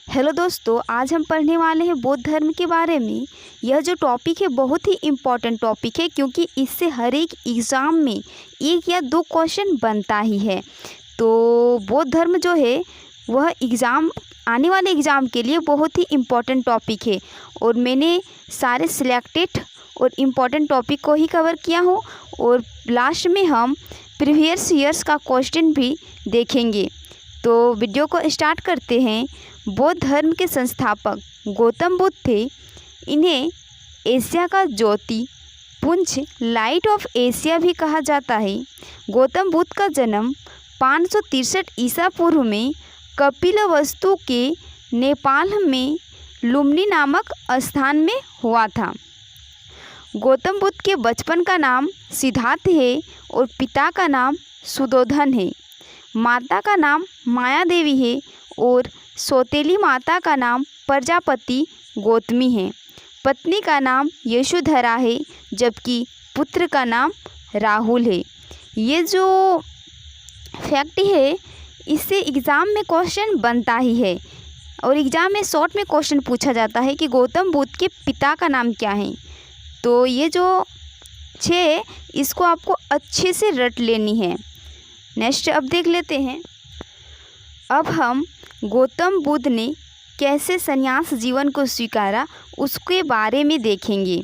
Hello दोस्तों, आज हम पढ़ने वाले हैं बौद्ध धर्म के बारे में। यह जो टॉपिक है बहुत ही इम्पॉर्टेंट टॉपिक है, क्योंकि इससे हर एक एग्ज़ाम में 1 या 2 क्वेश्चन बनता ही है। तो बौद्ध धर्म जो है वह आने वाले एग्ज़ाम के लिए बहुत ही इम्पॉर्टेंट टॉपिक है, और मैंने सारे सिलेक्टेड और इम्पॉर्टेंट टॉपिक को ही कवर किया हूँ। और लास्ट में हम प्रीवियस ईयर्स का क्वेश्चन भी देखेंगे। तो वीडियो को स्टार्ट करते हैं। बौद्ध धर्म के संस्थापक गौतम बुद्ध थे। इन्हें एशिया का ज्योति पुंज, लाइट ऑफ एशिया भी कहा जाता है। गौतम बुद्ध का जन्म 563 ईसा पूर्व में कपिलवस्तु के नेपाल में लुम्बिनी नामक स्थान में हुआ था। गौतम बुद्ध के बचपन का नाम सिद्धार्थ है और पिता का नाम सुदोधन है। माता का नाम माया देवी है और सौतेली माता का नाम प्रजापति गौतमी है। पत्नी का नाम यशोधरा है, जबकि पुत्र का नाम राहुल है। ये जो फैक्ट है इससे एग्ज़ाम में क्वेश्चन बनता ही है, और एग्ज़ाम में शॉर्ट में क्वेश्चन पूछा जाता है कि गौतम बुद्ध के पिता का नाम क्या है। तो ये जो 6 इसको आपको अच्छे से रट लेनी है। नेक्स्ट अब देख लेते हैं। अब हम गौतम बुद्ध ने कैसे संन्यास जीवन को स्वीकारा उसके बारे में देखेंगे।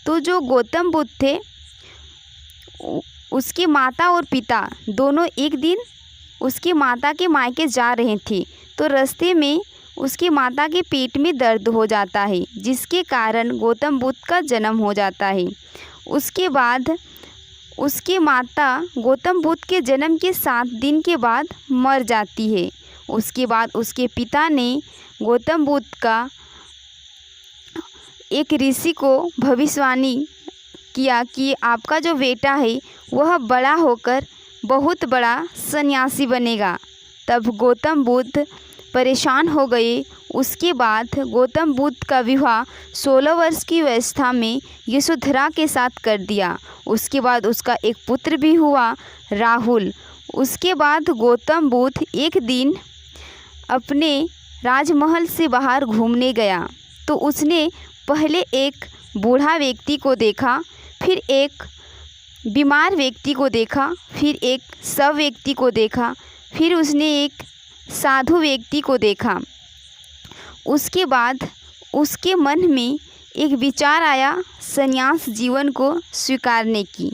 तो जो गौतम बुद्ध थे उसकी माता और पिता दोनों एक दिन उसकी माता के मायके जा रहे थे, तो रास्ते में उसकी माता के पेट में दर्द हो जाता है, जिसके कारण गौतम बुद्ध का जन्म हो जाता है। उसके बाद उसकी माता गौतम बुद्ध के जन्म के 7 दिन के बाद मर जाती है। उसके बाद उसके पिता ने गौतम बुद्ध का एक ऋषि को भविष्यवाणी किया कि आपका जो बेटा है वह बड़ा होकर बहुत बड़ा सन्यासी बनेगा। तब गौतम बुद्ध परेशान हो गए। उसके बाद गौतम बुद्ध का विवाह 16 वर्ष की अवस्था में यशोधरा के साथ कर दिया। उसके बाद उसका एक पुत्र भी हुआ, राहुल। उसके बाद गौतम बुद्ध एक दिन अपने राजमहल से बाहर घूमने गया, तो उसने पहले एक बूढ़ा व्यक्ति को देखा, फिर एक बीमार व्यक्ति को देखा, फिर एक शव व्यक्ति को देखा, फिर उसने एक साधु व्यक्ति को देखा। उसके बाद उसके मन में एक विचार आया संन्यास जीवन को स्वीकारने की।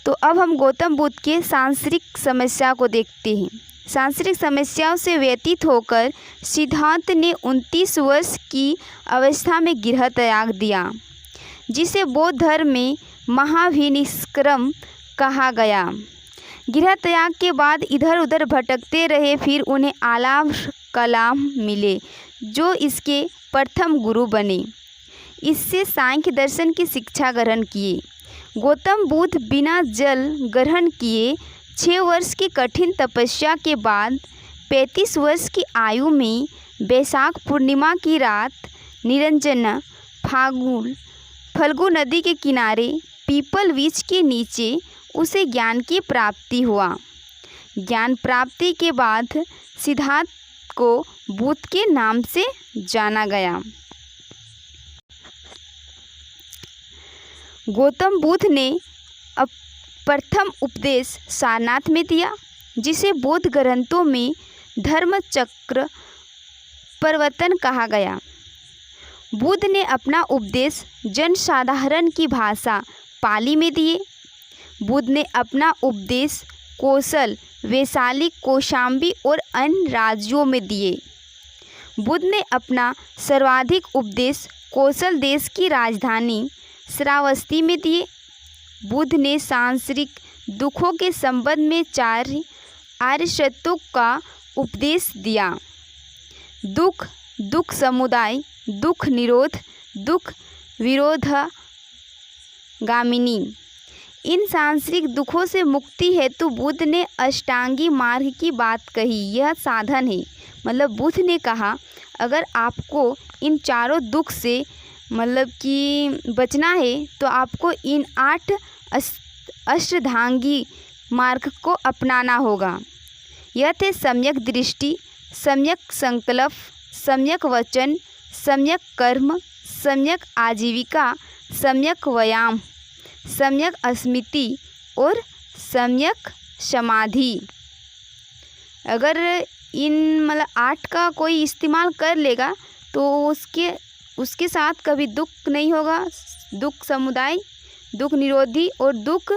तो अब हम गौतम बुद्ध के सांसारिक समस्या को देखते हैं। सांसारिक समस्याओं से व्यतीत होकर सिद्धार्थ ने 29 वर्ष की अवस्था में गृह त्याग दिया, जिसे बौद्ध धर्म में महाभिनिष्क्रम कहा गया। गृह त्याग के बाद इधर उधर भटकते रहे, फिर उन्हें आलाप कलाम मिले जो इसके प्रथम गुरु बने। इससे सांख्य दर्शन की शिक्षा ग्रहण किए। गौतम बुद्ध बिना जल ग्रहण किए 6 वर्ष की कठिन तपस्या के बाद 35 वर्ष की आयु में बैसाख पूर्णिमा की रात निरंजन फल्गु नदी के किनारे पीपल वृक्ष के नीचे उसे ज्ञान की प्राप्ति हुआ। ज्ञान प्राप्ति के बाद सिद्धार्थ को बुद्ध के नाम से जाना गया। गौतम बुद्ध ने प्रथम उपदेश सारनाथ में दिया, जिसे बौद्ध ग्रंथों में धर्मचक्र प्रवर्तन कहा गया। बुद्ध ने अपना उपदेश जनसाधारण की भाषा पाली में दिए। बुद्ध ने अपना उपदेश कौशल, वैशाली, कौशाम्बी और अन्य राज्यों में दिए। बुद्ध ने अपना सर्वाधिक उपदेश कौशल देश की राजधानी श्रावस्ती में दिए। बुद्ध ने सांसारिक दुखों के संबंध में 4 आर्य सत्यों का उपदेश दिया: दुख, दुख समुदाय, दुख निरोध, दुख विरोधगामिनी। इन सांसारिक दुखों से मुक्ति हेतु बुद्ध ने अष्टांगी मार्ग की बात कही। यह साधन है। मतलब बुद्ध ने कहा अगर आपको इन चारों दुख से कि बचना है तो आपको इन 8 अष्टांगी मार्ग को अपनाना होगा। यह थे सम्यक दृष्टि, सम्यक संकल्प, सम्यक वचन, सम्यक कर्म, सम्यक आजीविका, सम्यक व्यायाम, सम्यक स्मृति और सम्यक समाधि। अगर इन मतलब 8 का कोई इस्तेमाल कर लेगा तो उसके साथ कभी दुख नहीं होगा। दुख समुदाय, दुख निरोधी और दुख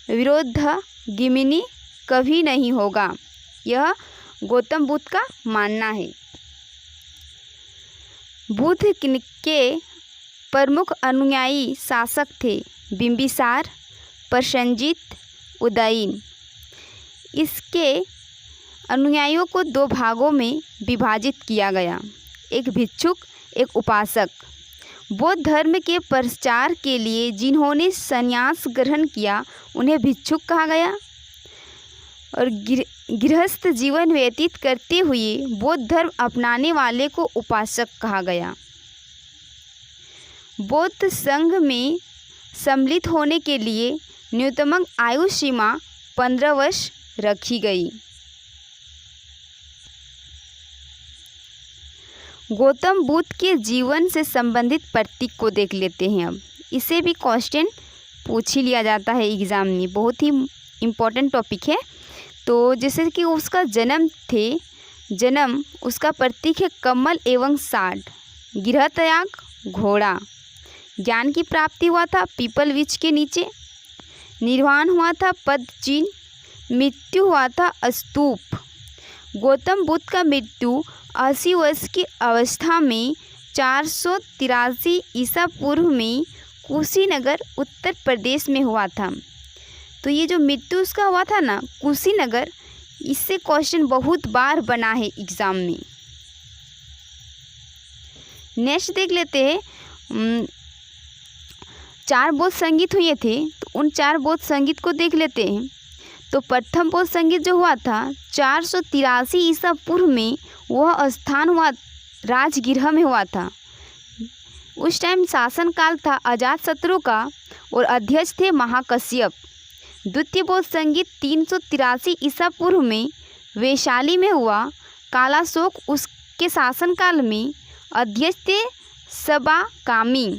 विरोधागिमिनी कभी नहीं होगा। यह गौतम बुद्ध का मानना है। बुद्ध के प्रमुख अनुयायी शासक थे बिंबिसार, प्रसेनजीत, उदयन। इसके अनुयायियों को 2 भागों में विभाजित किया गया, एक भिक्षुक, एक उपासक। बौद्ध धर्म के प्रचार के लिए जिन्होंने संन्यास ग्रहण किया उन्हें भिक्षुक कहा गया और गृहस्थ जीवन व्यतीत करते हुए बौद्ध धर्म अपनाने वाले को उपासक कहा गया। बौद्ध संघ में सम्मिलित होने के लिए न्यूनतम आयु सीमा 15 वर्ष रखी गई। गौतम बुद्ध के जीवन से संबंधित प्रतीक को देख लेते हैं। अब इसे भी क्वेश्चन पूछ ही लिया जाता है एग्ज़ाम में, बहुत ही इम्पोर्टेंट टॉपिक है। तो जैसे कि उसका जन्म उसका प्रतीक है कमल एवं साढ़, गृह त्याग, घोड़ा। ज्ञान की प्राप्ति हुआ था पीपल वृक्ष के नीचे, निर्वाण हुआ था पद चिन्ह, मृत्यु हुआ था स्तूप। गौतम बुद्ध का मृत्यु 80 वर्ष की अवस्था में 483 ईसा पूर्व में कुशीनगर उत्तर प्रदेश में हुआ था। तो ये जो मृत्यु उसका हुआ था ना कुशीनगर, इससे क्वेश्चन बहुत बार बना है एग्ज़ाम में। नेक्स्ट देख लेते हैं 4 बौद्ध संगीत हुए थे, तो उन 4 बौद्ध संगीत को देख लेते हैं। तो प्रथम बौद्ध संगीत जो हुआ था 483 ईसा पूर्व में, वह स्थान हुआ राजगृह में हुआ था। उस टाइम शासन काल था अजातशत्रु का और अध्यक्ष थे महाकश्यप। द्वितीय बौद्ध संगीत 383 ईसा पूर्व में वैशाली में हुआ। कालाशोक उसके शासनकाल में अध्यक्ष थे सबाकामी।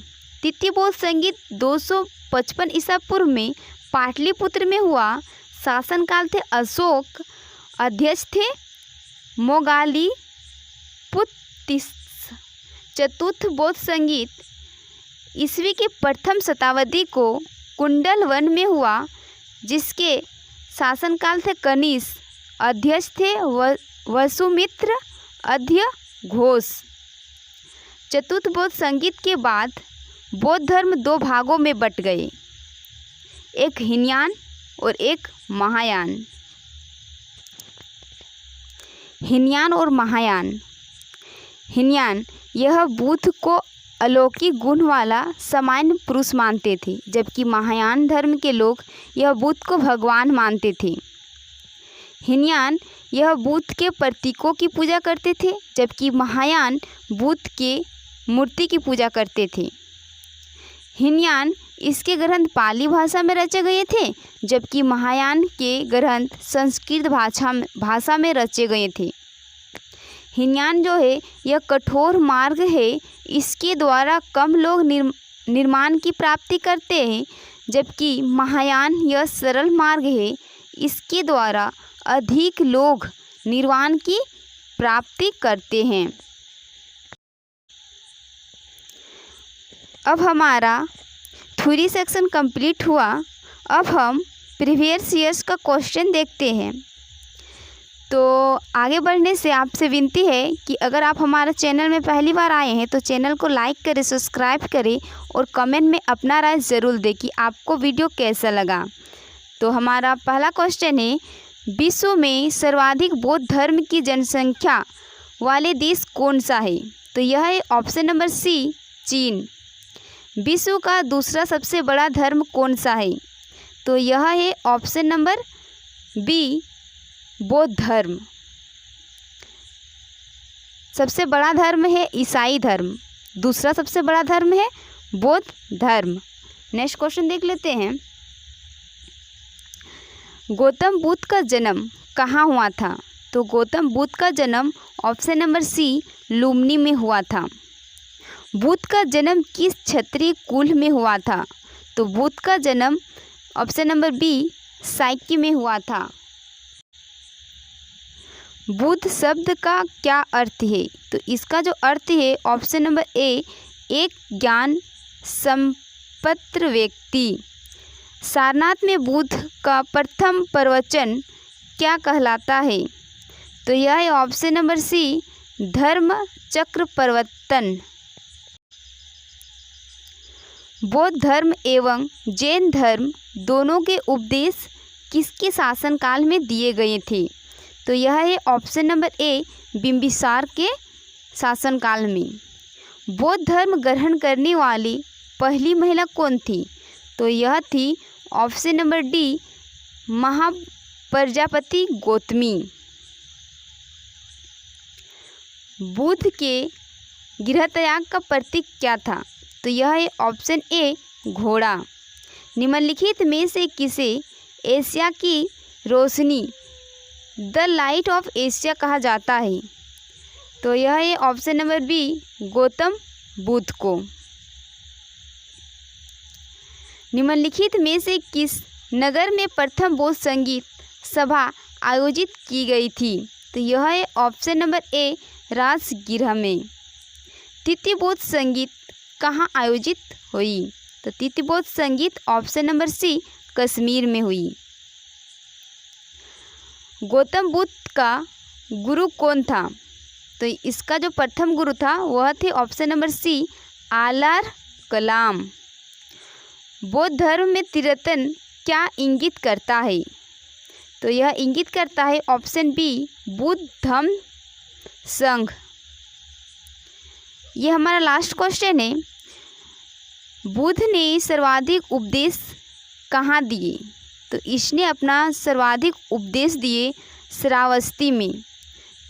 तृतीय बौद्ध संगीत 255 ईसा पूर्व में पाटलिपुत्र में हुआ। शासनकाल थे अशोक, अध्यक्ष थे मोगाली पुत्तिस। चतुर्थ बौद्ध संगीत ईस्वी के प्रथम शताब्दी को कुंडल वन में हुआ, जिसके शासनकाल थे कनिष्क, अध्यक्ष थे वसुमित्र अध्यघोष। चतुर्थ बौद्ध संगीत के बाद बौद्ध धर्म 2 भागों में बट गए, एक हीनयान और एक महायान। हीनयान और महायान। हीनयान यह बुद्ध को अलौकिक गुण वाला सामान्य पुरुष मानते थे, जबकि महायान धर्म के लोग यह बुद्ध को भगवान मानते थे। हीनयान यह बुद्ध के प्रतीकों की पूजा करते थे, जबकि महायान बुद्ध के मूर्ति की पूजा करते थे। हीनयान इसके ग्रंथ पाली भाषा में रचे गए थे, जबकि महायान के ग्रंथ संस्कृत भाषा में रचे गए थे। हीनयान जो है यह कठोर मार्ग है, इसके द्वारा कम लोग निर्माण की प्राप्ति करते हैं, जबकि महायान यह सरल मार्ग है, इसके द्वारा अधिक लोग निर्वाण की प्राप्ति करते हैं। अब हमारा थ्योरी सेक्शन कंप्लीट हुआ। अब हम प्रीवियस ईयर्स का क्वेश्चन देखते हैं। तो आगे बढ़ने से आपसे विनती है कि अगर आप हमारे चैनल में पहली बार आए हैं तो चैनल को लाइक करें, सब्सक्राइब करें और कमेंट में अपना राय ज़रूर दें कि आपको वीडियो कैसा लगा। तो हमारा पहला क्वेश्चन है, विश्व में सर्वाधिक बौद्ध धर्म की जनसंख्या वाले देश कौन सा है? तो यह है ऑप्शन नंबर सी, चीन। विश्व का दूसरा सबसे बड़ा धर्म कौन सा है? तो यह है ऑप्शन नंबर बी, बौद्ध धर्म। सबसे बड़ा धर्म है ईसाई धर्म, दूसरा सबसे बड़ा धर्म है बौद्ध धर्म। नेक्स्ट क्वेश्चन देख लेते हैं। गौतम बुद्ध का जन्म कहाँ हुआ था? तो गौतम बुद्ध का जन्म ऑप्शन नंबर सी लुम्बिनी में हुआ था। बुद्ध का जन्म किस क्षत्रिय कुल में हुआ था? तो बुद्ध का जन्म ऑप्शन नंबर बी साइकी में हुआ था। बुद्ध शब्द का क्या अर्थ है? तो इसका जो अर्थ है ऑप्शन नंबर ए एक ज्ञान संपन्न व्यक्ति। सारनाथ में बुद्ध का प्रथम प्रवचन क्या कहलाता है? तो यह है ऑप्शन नंबर सी धर्म चक्र प्रवर्तन। बौद्ध धर्म एवं जैन धर्म दोनों के उपदेश किसके शासनकाल में दिए गए थे? तो यह है ऑप्शन नंबर ए बिंबिसार के शासनकाल में। बौद्ध धर्म ग्रहण करने वाली पहली महिला कौन थी? तो यह थी option number D Mahaprajapati Gautami. Buddha के गृहत्याग का प्रतीक क्या था? तो यह है ऑप्शन ए घोड़ा। निम्नलिखित में से किसे एशिया की रोशनी द लाइट ऑफ एशिया कहा जाता है? तो यह है option number B Gautam Buddha को। निम्नलिखित में से किस नगर में प्रथम बौद्ध संगीत सभा आयोजित की गई थी? तो यह है ऑप्शन नंबर ए राजगृह में। तृतीय बौद्ध संगीत कहाँ आयोजित हुई? तो तृतीय बौद्ध संगीत ऑप्शन नंबर सी कश्मीर में हुई। गौतम बुद्ध का गुरु कौन था? तो इसका जो प्रथम गुरु था वह थे ऑप्शन नंबर सी आलार कलाम। बौद्ध धर्म में त्रिरत्न क्या इंगित करता है? तो यह इंगित करता है ऑप्शन बी बुद्ध धम्म संघ। ये हमारा लास्ट क्वेश्चन है। बुद्ध ने सर्वाधिक उपदेश कहाँ दिए? तो इसने अपना सर्वाधिक उपदेश दिए श्रावस्ती में।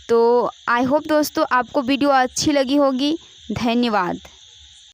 तो आई होप दोस्तों आपको वीडियो अच्छी लगी होगी। धन्यवाद।